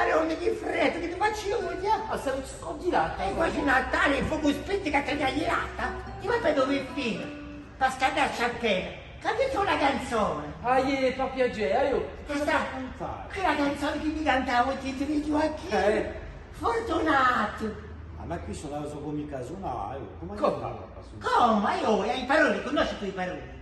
Marone di freddo, che ti faccio io, Ma se non ci scordilata. e quasi Natale, il fuoco spento che ti hai girata, ti va per dove fino, per scadarci appena. Capito una canzone? Fa piacere, io. Questa, quella canzone che mi cantavo il titolo di Gioacchino. Fortunato. Ma qui sono come casonale, come Come? parla? Come? Io, hai parole, conosci tu le parole?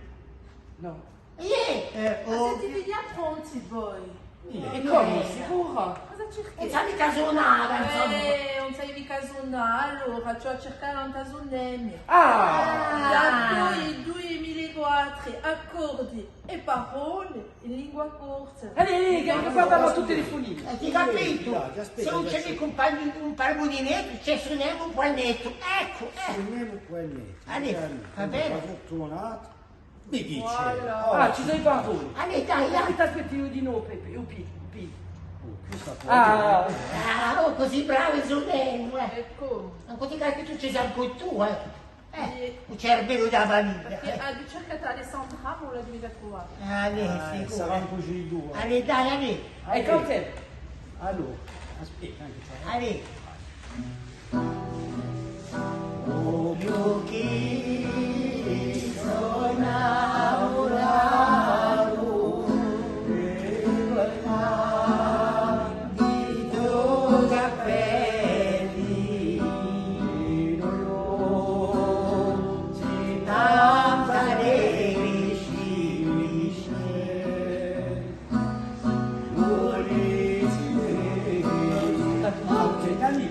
No. Ma Siete già pronti voi? E come? Sicuro? Cosa e cercate? sai mica suonare, insomma. Non sai mica suonare, allora ci ho cercato un casoneme. Ah! Da 2004 accordi e parole in lingua corta. Allez, che anche qua parlo tutti le funini. Ti capito? Aspetta, Se non c'è dei compagni un parboninetto, c'è suoniamo un poinetto. Ecco, Andiamo qua e Allez, va bene. Fortunato. Mi dice. Voilà. Ah, ci sono i parole. Allez, dai, Aspetta, aspetti io di no, Pepe, io P. Questa Ah, oh, così bravo e suonemo, Ecco. Non ti capi che tu ci sei anche tu, un cervello da famiglia. Perché ha cercato Alessandra, ma la doveva trovare. Allez, sarà un sicuro. po' di due. Allez, dai, allez. e cantare. Allora, aspetta, anche c'è. Allez. Oh mio chi sono innamorato di tuoi capelli, ci tanta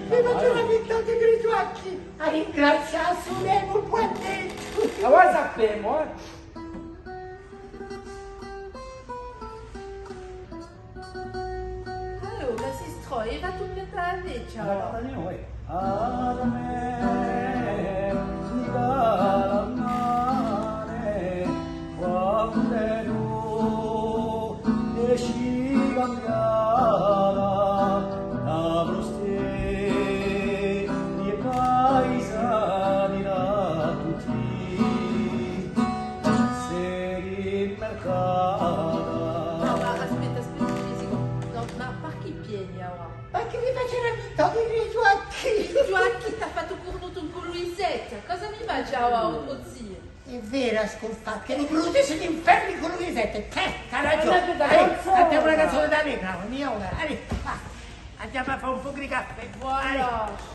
Viva la vita di Grigiacchi! A ringraziare Sulevo qua dentro! Ma voi sappiamo, Allora, si stroiva tutta la Guarda legge. di noi. Arme, mi dà mare, quando esci cambiata, avresti di paesani da tutti, sei mercata. No, ma aspetta, fisico. No, ma parchi pieni ora? Ma che mi face la vita di Grigiacchi? Gioacchi ti ha fatto cornuto con Luisetta. Cosa mi mangia ora, tuo zio? È vero, ascoltate, che li bruti sono infermi con Luisette, ha ragione. da Allez, canzone. abbiamo una canzone da Allegra, mia ora. Allez, va. Andiamo a fare un po' di caffè. Voilà.